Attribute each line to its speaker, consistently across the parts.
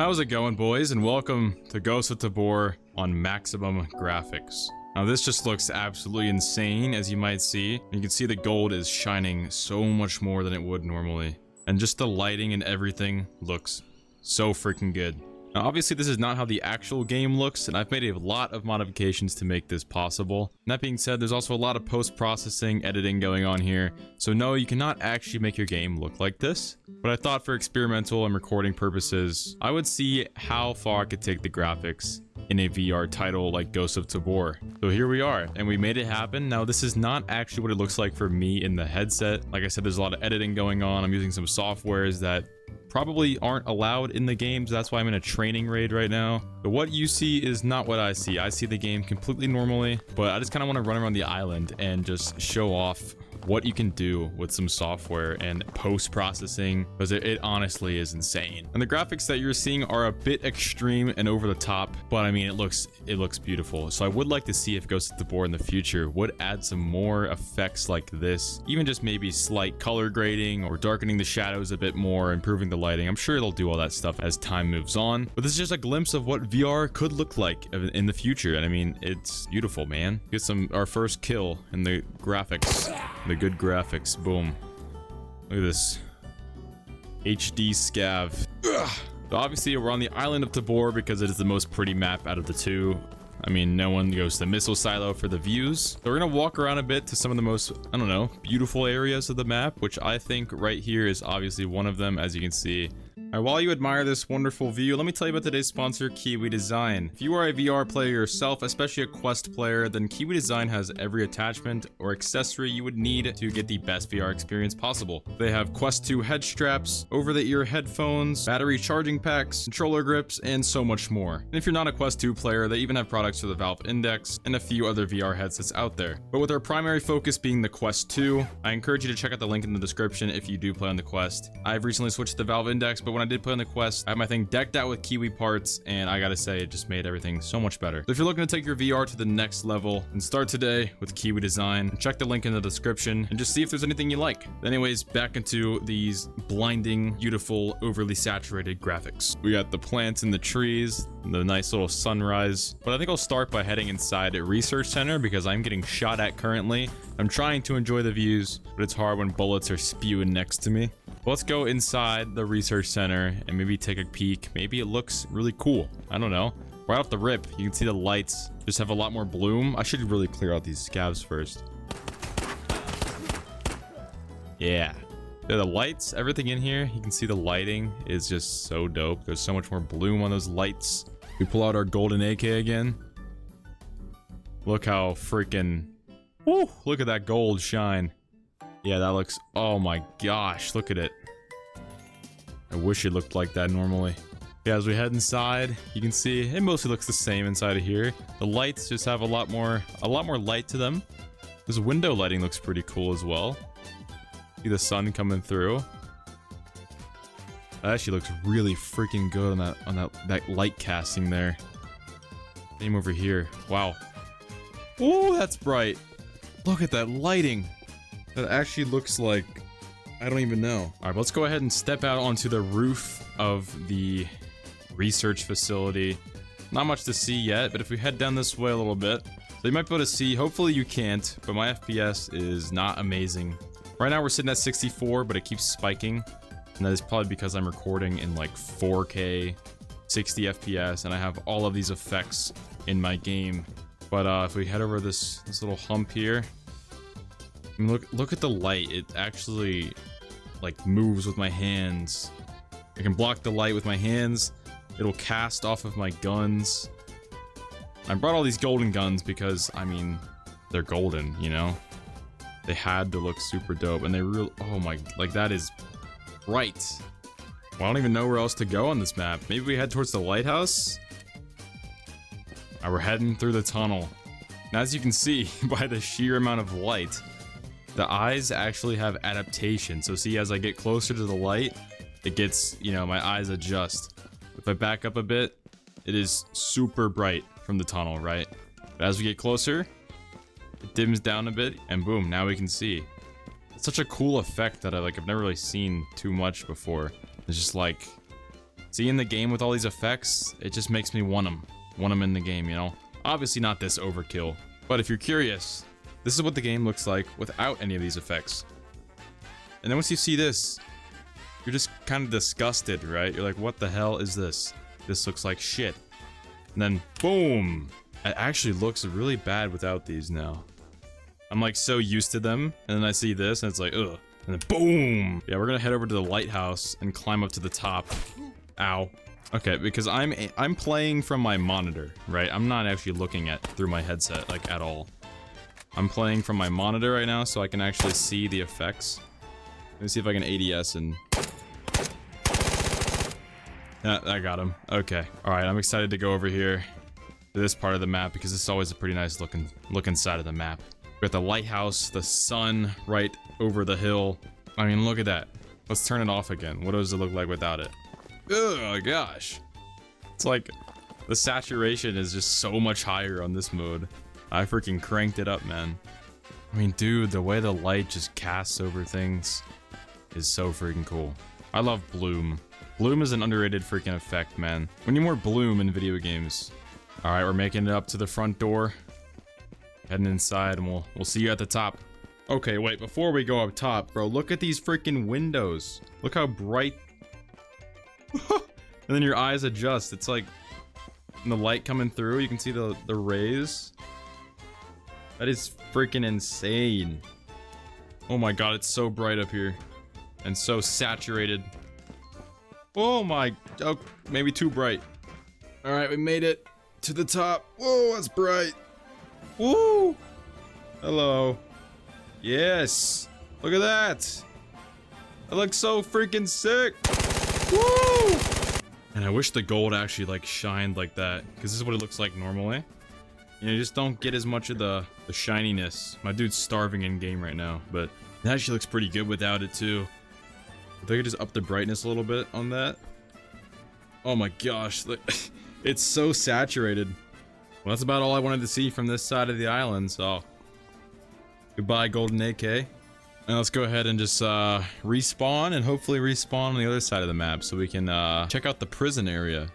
Speaker 1: How's it going, boys, and welcome to Ghost of Tabor on maximum graphics. Now this just looks absolutely insane, as you might see. You can see the gold is shining so much more than it would normally. And just the lighting and everything looks so freaking good. Now obviously this is not how the actual game looks, and I've made a lot of modifications to make this possible. And that being said, there's also a lot of post-processing, editing going on here. So no, you cannot actually make your game look like this. But I thought for experimental and recording purposes, I would see how far I could take the graphics in a VR title like Ghost of Tabor. So here we are, and we made it happen. Now this is not actually what it looks like for me in the headset. Like I said, there's a lot of editing going on. I'm using some softwares that probably aren't allowed in the games. That's why I'm in a training raid right now. But what you see is not what I see. I see the game completely normally, but I just kind of want to run around the island and just show off what you can do with some software and post-processing, because it honestly is insane. And the graphics that you're seeing are a bit extreme and over the top, but I mean, it looks beautiful. So I would like to see if Ghost of Tabor in the future would add some more effects like this, even just maybe slight color grading or darkening the shadows a bit more, improving the lighting. I'm sure they'll do all that stuff as time moves on, but this is just a glimpse of what VR could look like in the future. And I mean, it's beautiful, man. Get our first kill in the graphics. The good graphics, boom. Look at this HD scav. Ugh. So obviously we're on the island of Tabor because it is the most pretty map out of the two. I mean, no one goes to the missile silo for the views. So we're gonna walk around a bit to some of the most, I don't know, beautiful areas of the map, which I think right here is obviously one of them, as you can see. Now, while you admire this wonderful view, let me tell you about today's sponsor, KIWI Design. If you are a VR player yourself, especially a Quest player, then KIWI Design has every attachment or accessory you would need to get the best VR experience possible. They have Quest 2 head straps, over-the-ear headphones, battery charging packs, controller grips, and so much more. And if you're not a Quest 2 player, they even have products for the Valve Index and a few other VR headsets out there. But with our primary focus being the Quest 2, I encourage you to check out the link in the description if you do play on the Quest. I've recently switched to the Valve Index, but when I did play on the Quest, I have my thing decked out with KIWI parts, and I gotta say, it just made everything so much better. So if you're looking to take your VR to the next level, then start today with KIWI Design. Check the link in the description and just see if there's anything you like. Anyways, back into these blinding, beautiful, overly saturated graphics. We got the plants and the trees, the nice little sunrise. But I think I'll start by heading inside a research center because I'm getting shot at currently. I'm trying to enjoy the views, but it's hard when bullets are spewing next to me. Let's go inside the research center and maybe take a peek. Maybe it looks really cool. I don't know. Right off the rip, you can see the lights just have a lot more bloom. I should really clear out these scabs first. Yeah. The lights, everything in here, you can see the lighting is just so dope. There's so much more bloom on those lights. We pull out our golden AK again. Look how freaking... Woo! Look at that gold shine. Yeah, that looks... Oh my gosh, look at it. I wish it looked like that normally. Yeah, as we head inside, you can see it mostly looks the same inside of here. The lights just have a lot more light to them. This window lighting looks pretty cool as well. See the sun coming through. That actually looks really freaking good on that light casting there. Same over here. Wow. Oh, that's bright. Look at that lighting. That actually looks like, I don't even know. All right, let's go ahead and step out onto the roof of the research facility. Not much to see yet, but if we head down this way a little bit, so you might be able to see, hopefully you can't, but my FPS is not amazing. Right now we're sitting at 64, but it keeps spiking. And that is probably because I'm recording in like 4K, 60 FPS, and I have all of these effects in my game. But if we head over this little hump here, I mean, look at the light. It actually like moves with my hands. I can block the light with my hands. It'll cast off of my guns. I brought all these golden guns because, I mean, they're golden, you know? They had to look super dope, and they really, oh my, like that is bright. Well, I don't even know where else to go on this map. Maybe we head towards the lighthouse? We're heading through the tunnel. Now, as you can see by the sheer amount of light, the eyes actually have adaptation. So see, as I get closer to the light, it gets, you know, my eyes adjust. If I back up a bit, it is super bright from the tunnel, right? But as we get closer, it dims down a bit, and boom, now we can see. It's such a cool effect that I've never really seen too much before. It's just like seeing the game with all these effects, it just makes me want them in the game, you know? Obviously not this overkill, but if you're curious, this is what the game looks like without any of these effects. And then once you see this, you're just kind of disgusted, right? You're like, what the hell is this? This looks like shit. And then, boom! It actually looks really bad without these now. I'm like so used to them, and then I see this, and it's like, ugh. And then, boom! Yeah, we're gonna head over to the lighthouse and climb up to the top. Ow. Okay, because I'm playing from my monitor, right? I'm not actually looking at through my headset, like, at all. I'm playing from my monitor right now, so I can actually see the effects. Let me see if I can ADS and... I got him. Okay. Alright, I'm excited to go over here to this part of the map, because it's always a pretty nice looking side of the map. We got the lighthouse, the sun right over the hill. I mean, look at that. Let's turn it off again. What does it look like without it? Oh gosh. It's like the saturation is just so much higher on this mode. I freaking cranked it up, man. I mean, dude, the way the light just casts over things is so freaking cool. I love bloom. Bloom is an underrated freaking effect, man. We need more bloom in video games. All right, we're making it up to the front door. Heading inside, and we'll see you at the top. Okay, wait, before we go up top, bro, look at these freaking windows. Look how bright. And then your eyes adjust. It's like the light coming through, you can see the rays. That is freaking insane. Oh my god, it's so bright up here. And so saturated. Oh my, oh, maybe too bright. All right, we made it to the top. Whoa, that's bright. Woo! Hello. Yes. Look at that. That looks so freaking sick. Woo! And I wish the gold actually like shined like that, because this is what it looks like normally. You just don't get as much of the shininess. My dude's starving in game right now, but it actually looks pretty good without it too. If I could just up the brightness a little bit on that. Oh my gosh, it's so saturated. Well, that's about all I wanted to see from this side of the island, so goodbye, Golden AK. Now let's go ahead and just respawn, and hopefully respawn on the other side of the map so we can check out the prison area.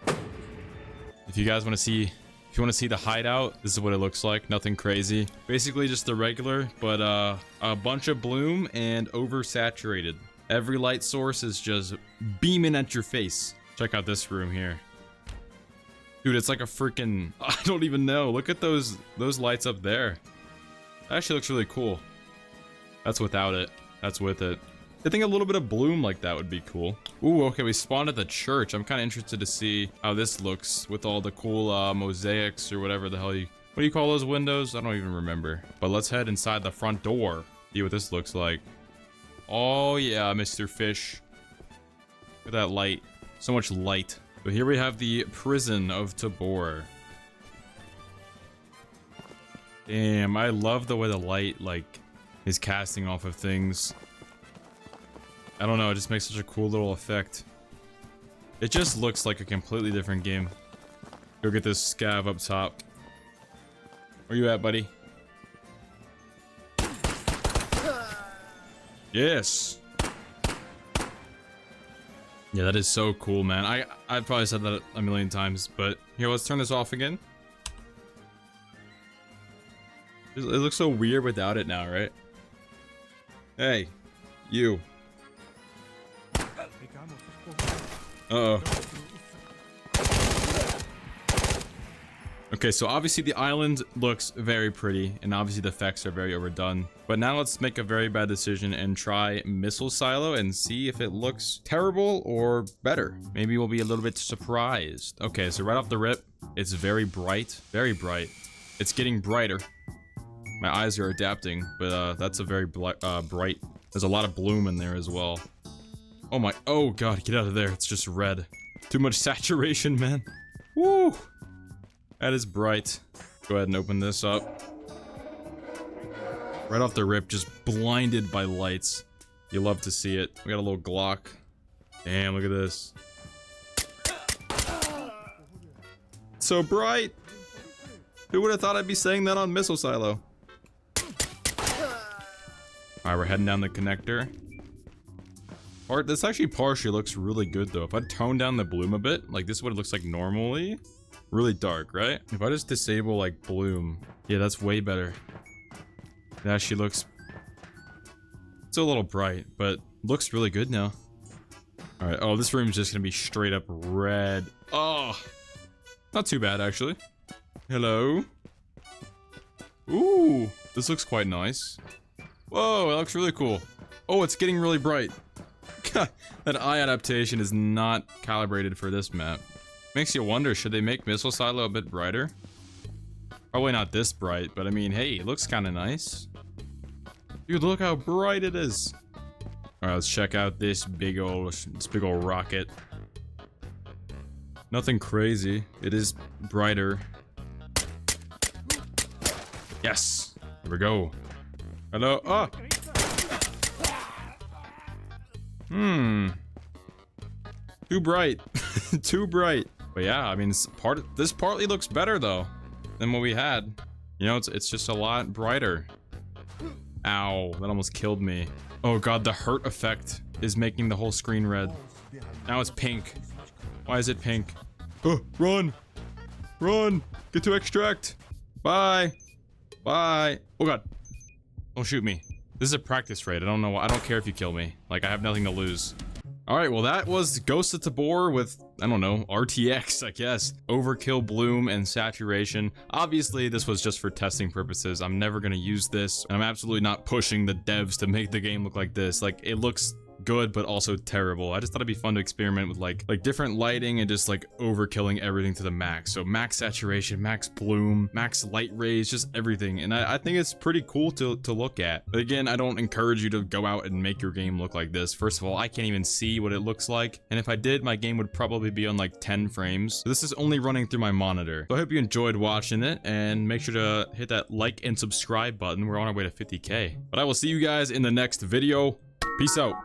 Speaker 1: If you guys want to see, if you want to see the hideout, this is what it looks like. Nothing crazy. Basically just the regular, but a bunch of bloom and oversaturated. Every light source is just beaming at your face. Check out this room here. Dude, it's like a freaking... I don't even know. Look at those lights up there. That actually looks really cool. That's without it. That's with it. I think a little bit of bloom like that would be cool. Ooh, okay, we spawned at the church. I'm kind of interested to see how this looks with all the cool mosaics or whatever the hell you... What do you call those windows? I don't even remember. But let's head inside the front door. See what this looks like. Oh yeah, Mr. Fish. Look at that light. So much light. But here we have the prison of Tabor. Damn, I love the way the light, like, is casting off of things. I don't know, it just makes such a cool little effect. It just looks like a completely different game. Go get this scav up top. Where you at, buddy? Yes! Yeah, that is so cool, man. I've probably said that a million times, but here, let's turn this off again. It looks so weird without it now, right? Hey, you. Uh-oh. Okay, so obviously the island looks very pretty, and obviously the effects are very overdone. But now let's make a very bad decision and try Missile Silo and see if it looks terrible or better. Maybe we'll be a little bit surprised. Okay, so right off the rip, it's very bright. Very bright. It's getting brighter. My eyes are adapting, but that's a very bright. There's a lot of bloom in there as well. Oh my, oh god, get out of there. It's just red. Too much saturation, man. Woo! That is bright. Go ahead and open this up. Right off the rip, just blinded by lights. You love to see it. We got a little Glock. Damn, look at this. So bright! Who would have thought I'd be saying that on Missile Silo? Alright, we're heading down the connector. This actually partially looks really good though. If I tone down the bloom a bit, like this is what it looks like normally. Really dark, right? If I just disable like bloom, yeah, that's way better. It actually looks, it's a little bright, but looks really good now. All right, oh, this room's just gonna be straight up red. Oh, not too bad actually. Hello. Ooh, this looks quite nice. Whoa, it looks really cool. Oh, it's getting really bright. That eye adaptation is not calibrated for this map. Makes you wonder, should they make Missile Silo a bit brighter? Probably not this bright, but I mean, hey, it looks kind of nice. Dude, look how bright it is. All right, let's check out this big old rocket. Nothing crazy. It is brighter. Yes. Here we go. Hello. Oh. Too bright. Too bright. But yeah, I mean, this partly looks better though than what we had. You know, it's just a lot brighter. Ow, that almost killed me. Oh god, the hurt effect is making the whole screen red. Now it's pink. Why is it pink? Oh, run! Run! Get to extract! Bye! Bye! Oh god. Don't shoot me. This is a practice raid. I don't know why. I don't care if you kill me. Like, I have nothing to lose. Alright, well that was Ghost of Tabor with, I don't know, RTX, I guess. Overkill, bloom, and saturation. Obviously, this was just for testing purposes. I'm never gonna use this. And I'm absolutely not pushing the devs to make the game look like this. Like, it looks good, but also terrible. I just thought it'd be fun to experiment with like different lighting and just like overkilling everything to the max. So max saturation, max bloom, max light rays, just everything. And I think it's pretty cool to look at. But again, I don't encourage you to go out and make your game look like this. First of all, I can't even see what it looks like. And if I did, my game would probably be on like 10 frames. So this is only running through my monitor. So I hope you enjoyed watching it, and make sure to hit that like and subscribe button. We're on our way to 50K. But I will see you guys in the next video. Peace out.